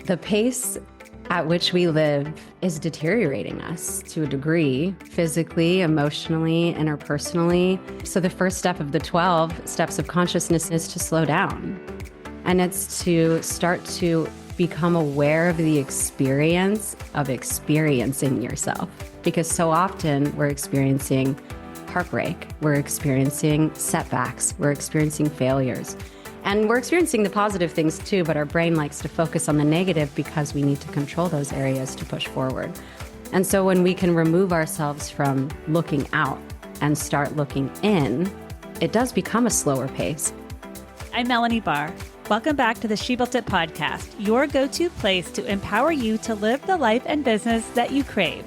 The pace at which we live is deteriorating us to a degree, physically, emotionally, interpersonally. So the first step of the 12 steps of consciousness is to slow down. And it's to start to become aware of the experience of experiencing yourself. Because so often we're experiencing heartbreak, we're experiencing setbacks, we're experiencing failures. And we're experiencing the positive things too, but our brain likes to focus on the negative because we need to control those areas to push forward. And so when we can remove ourselves from looking out and start looking in, it does become a slower pace. I'm Melanie Barr. Welcome back to the She Built It podcast, your go-to place to empower you to live the life and business that you crave.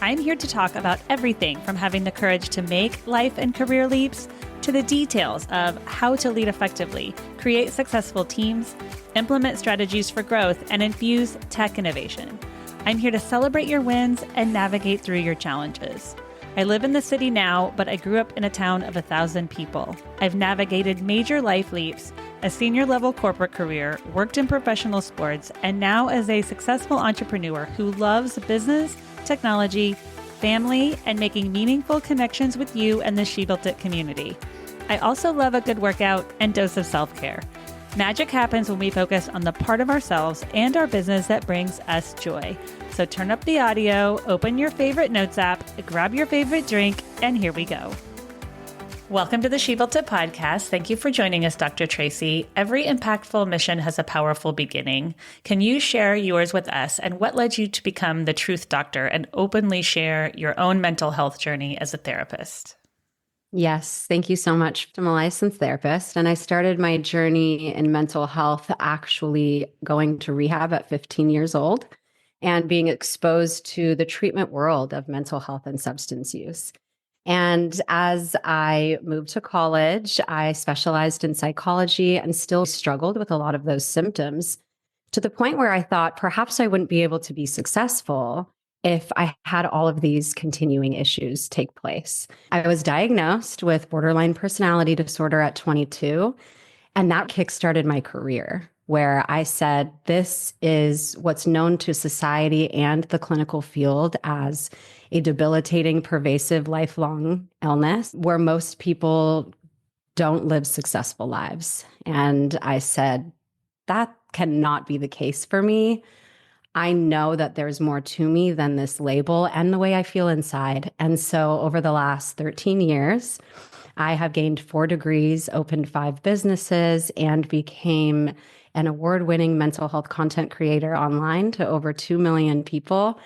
I'm here to talk about everything from having the courage to make life and career leaps to the details of how to lead effectively, create successful teams, implement strategies for growth, and infuse tech innovation. I'm here to celebrate your wins and navigate through your challenges. I live in the city now, but I grew up in a town of 1,000 people. I've navigated major life leaps, a senior-level corporate career, worked in professional sports, and now as a successful entrepreneur who loves business, technology, family, and making meaningful connections with you and the She Built It community. I also love a good workout and dose of self-care. Magic happens when we focus on the part of ourselves and our business that brings us joy. So turn up the audio, open your favorite notes app, grab your favorite drink, and here we go. Welcome to the She Built It podcast. Thank you for joining us, Dr. Tracy. Every impactful mission has a powerful beginning. Can you share yours with us and what led you to become the truth doctor and openly share your own mental health journey as a therapist? Yes, thank you so much. I'm a licensed therapist, and I started my journey in mental health actually going to rehab at 15 years old and being exposed to the treatment world of mental health and substance use. And as I moved to college, I specialized in psychology and still struggled with a lot of those symptoms to the point where I thought perhaps I wouldn't be able to be successful if I had all of these continuing issues take place. I was diagnosed with borderline personality disorder at 22, and that kickstarted my career, where I said, this is what's known to society and the clinical field as a debilitating, pervasive, lifelong illness where most people don't live successful lives. And I said, that cannot be the case for me. I know that there's more to me than this label and the way I feel inside. And so over the last 13 years, I have gained 4 degrees, opened 5 businesses, and became an award-winning mental health content creator online to over 2 million people.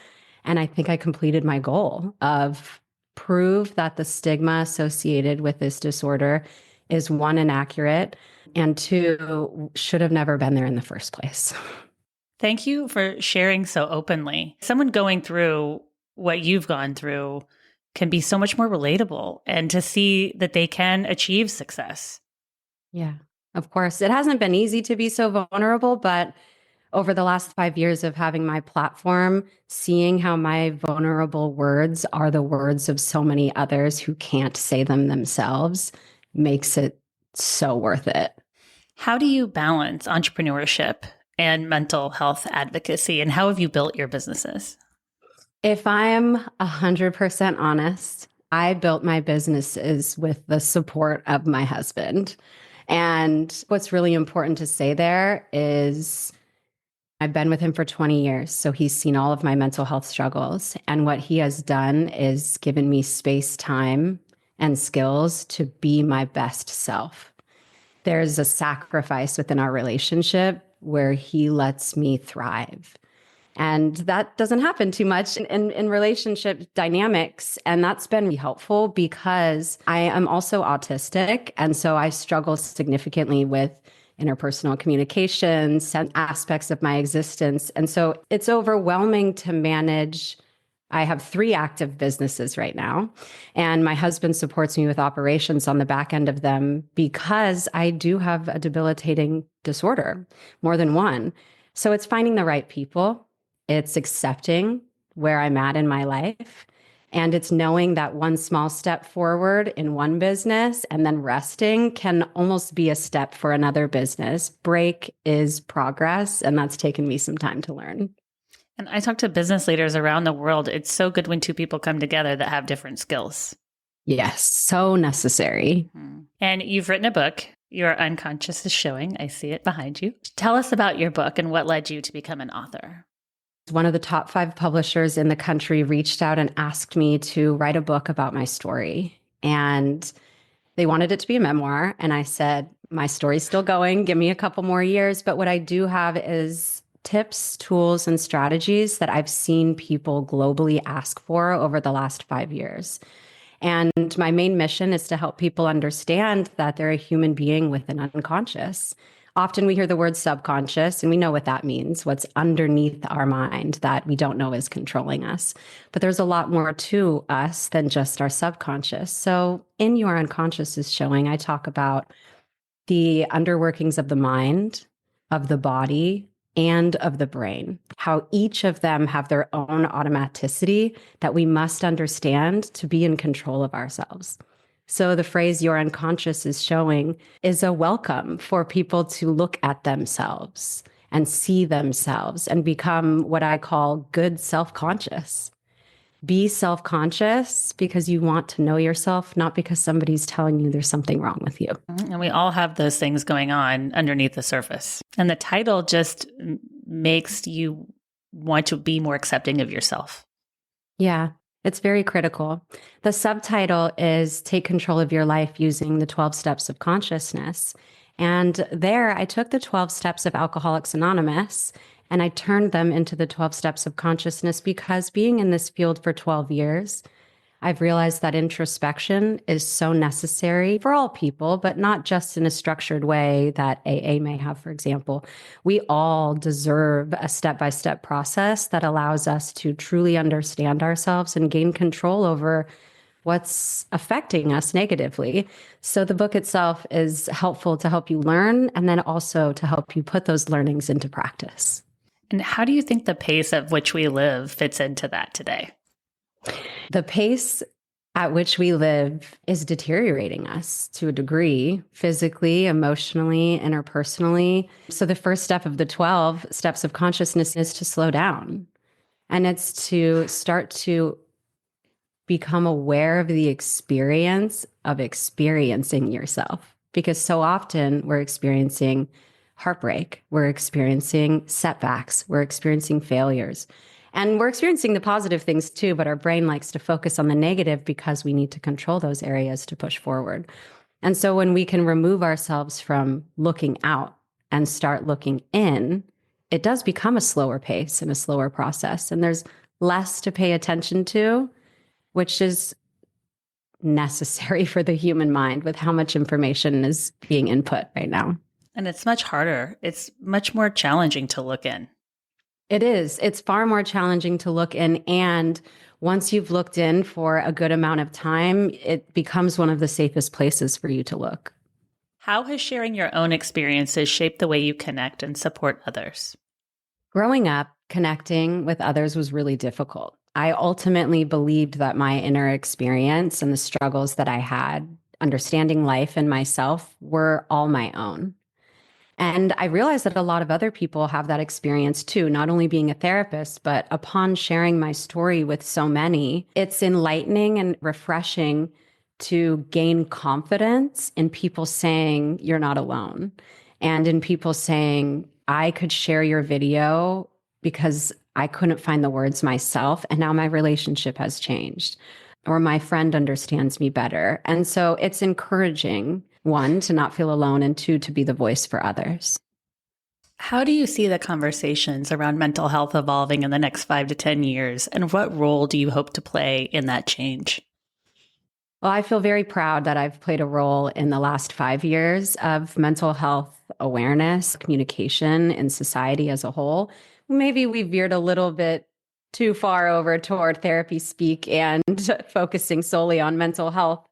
And I think I completed my goal of prove that the stigma associated with this disorder is 1, inaccurate, and 2, should have never been there in the first place. Thank you for sharing so openly. Someone going through what you've gone through can be so much more relatable, and to see that they can achieve success. Yeah, of course. It hasn't been easy to be so vulnerable, but over the last 5 years of having my platform, seeing how my vulnerable words are the words of so many others who can't say them themselves makes it so worth it. How do you balance entrepreneurship and mental health advocacy, and how have you built your businesses? If I'm 100% honest, I built my businesses with the support of my husband. And what's really important to say there is I've been with him for 20 years, so he's seen all of my mental health struggles. And what he has done is given me space, time, and skills to be my best self. There's a sacrifice within our relationship where he lets me thrive. And that doesn't happen too much in relationship dynamics. And that's been really helpful because I am also autistic. And so I struggle significantly with interpersonal communications and aspects of my existence. And so it's overwhelming to manage. I have 3 active businesses right now, and my husband supports me with operations on the back end of them because I do have a debilitating disorder, more than one. So it's finding the right people. It's accepting where I'm at in my life And it's knowing that one small step forward in one business and then resting can almost be a step for another business. Break is progress. And that's taken me some time to learn. And I talk to business leaders around the world. It's so good when two people come together that have different skills. Yes, so necessary. And you've written a book. Your unconscious is showing. I see it behind you. Tell us about your book and what led you to become an author. One of the top 5 publishers in the country reached out and asked me to write a book about my story. And they wanted it to be a memoir. And I said, my story's still going. Give me a couple more years. But what I do have is tips, tools, and strategies that I've seen people globally ask for over the last 5 years. And my main mission is to help people understand that they're a human being with an unconscious. Often we hear the word subconscious, and we know what that means, what's underneath our mind that we don't know is controlling us. But there's a lot more to us than just our subconscious. So in Your Unconscious is Showing, I talk about the underworkings of the mind, of the body, and of the brain, how each of them have their own automaticity that we must understand to be in control of ourselves. So the phrase "your unconscious is showing" is a welcome for people to look at themselves and see themselves and become what I call good self-conscious. Be self-conscious because you want to know yourself, not because somebody's telling you there's something wrong with you. And we all have those things going on underneath the surface. And the title just makes you want to be more accepting of yourself. Yeah, it's very critical. The subtitle is Take Control of Your Life Using the 12 Steps of Consciousness. And there I took the 12 steps of Alcoholics Anonymous and I turned them into the 12 steps of consciousness because being in this field for 12 years, I've realized that introspection is so necessary for all people, but not just in a structured way that AA may have, for example. We all deserve a step-by-step process that allows us to truly understand ourselves and gain control over what's affecting us negatively. So the book itself is helpful to help you learn and then also to help you put those learnings into practice. And how do you think the pace at which we live fits into that today? The pace at which we live is deteriorating us to a degree, physically, emotionally, interpersonally. So the first step of the 12 steps of consciousness is to slow down. And it's to start to become aware of the experience of experiencing yourself. Because so often we're experiencing heartbreak, we're experiencing setbacks, we're experiencing failures. And we're experiencing the positive things too, but our brain likes to focus on the negative because we need to control those areas to push forward. And so when we can remove ourselves from looking out and start looking in, it does become a slower pace and a slower process. And there's less to pay attention to, which is necessary for the human mind with how much information is being input right now. And it's much harder. It's much more challenging to look in. It is. It's far more challenging to look in. And once you've looked in for a good amount of time, it becomes one of the safest places for you to look. How has sharing your own experiences shaped the way you connect and support others? Growing up, connecting with others was really difficult. I ultimately believed that my inner experience and the struggles that I had, understanding life and myself, were all my own. And I realized that a lot of other people have that experience too, not only being a therapist, but upon sharing my story with so many, it's enlightening and refreshing to gain confidence in people saying you're not alone. And in people saying, I could share your video because I couldn't find the words myself. And now my relationship has changed, or my friend understands me better. And so it's encouraging, one, to not feel alone, and two, to be the voice for others. How do you see the conversations around mental health evolving in the next 5 to 10 years? And what role do you hope to play in that change? Well, I feel very proud that I've played a role in the last 5 years of mental health awareness, communication in society as a whole. Maybe we veered a little bit too far over toward therapy speak and focusing solely on mental health.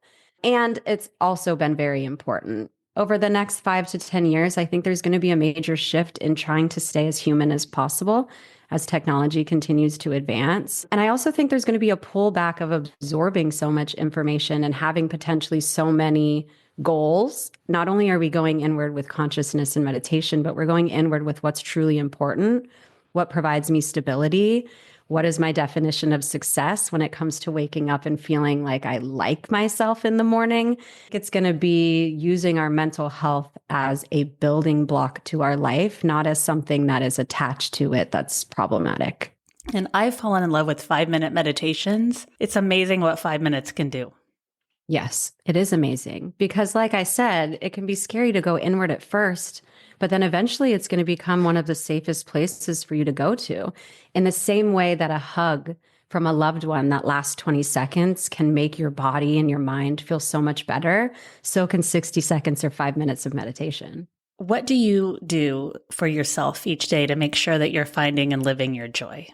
And it's also been very important over the next 5 to 10 years, I think there's going to be a major shift in trying to stay as human as possible as technology continues to advance. And I also think there's going to be a pullback of absorbing so much information and having potentially so many goals. Not only are we going inward with consciousness and meditation, but we're going inward with what's truly important, what provides me stability, what is my definition of success when it comes to waking up and feeling like I like myself in the morning. It's going to be using our mental health as a building block to our life, not as something that is attached to it that's problematic. And I've fallen in love with 5-minute meditations. It's amazing what 5 minutes can do. Yes, it is amazing because, like I said, it can be scary to go inward at first, but then eventually it's going to become one of the safest places for you to go to. In the same way that a hug from a loved one that lasts 20 seconds can make your body and your mind feel so much better, so can 60 seconds or 5 minutes of meditation. What do you do for yourself each day to make sure that you're finding and living your joy?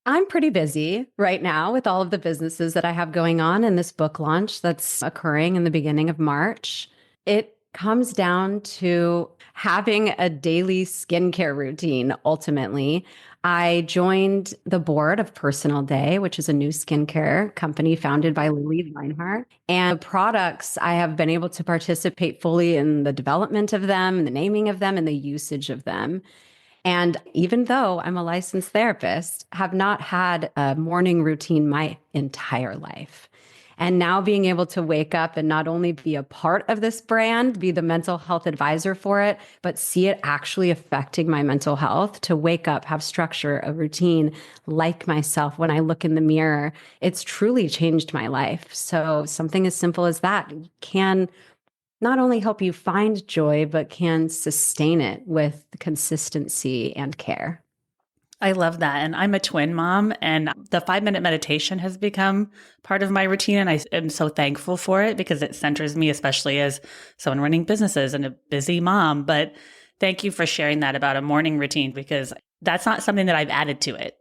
I'm pretty busy right now with all of the businesses that I have going on and this book launch that's occurring in the beginning of March. It comes down to having a daily skincare routine. Ultimately, I joined the board of Personal Day, which is a new skincare company founded by Lily Reinhart. And the products, I have been able to participate fully in the development of them, the naming of them, and the usage of them. And even though I'm a licensed therapist, have not had a morning routine my entire life. And now being able to wake up and not only be a part of this brand, be the mental health advisor for it, but see it actually affecting my mental health, to wake up, have structure, a routine, like myself when I look in the mirror, it's truly changed my life. So something as simple as that can not only help you find joy, but can sustain it with consistency and care. I love that. And I'm a twin mom, and the 5-minute meditation has become part of my routine. And I am so thankful for it because it centers me, especially as someone running businesses and a busy mom. But thank you for sharing that about a morning routine, because that's not something that I've added to it.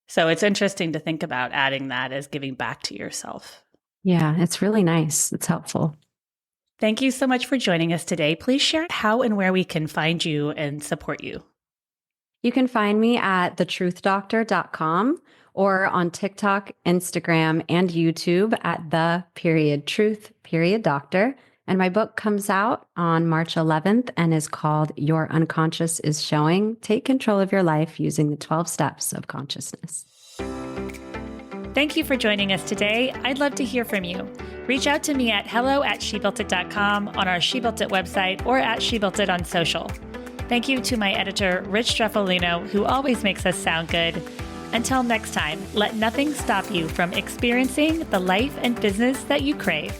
So it's interesting to think about adding that as giving back to yourself. Yeah, it's really nice. It's helpful. Thank you so much for joining us today. Please share how and where we can find you and support you. You can find me at thetruthDoctor.com or on TikTok, Instagram, and YouTube at _truth_doctor. And my book comes out on March 11th and is called Your Unconscious is Showing. Take control of your life using the 12 steps of consciousness. Thank you for joining us today. I'd love to hear from you. Reach out to me at hello@shebuiltit.com, on our She Built It website, or at She Built It on social. Thank you to my editor, Rich Streffolino, who always makes us sound good. Until next time, let nothing stop you from experiencing the life and business that you crave.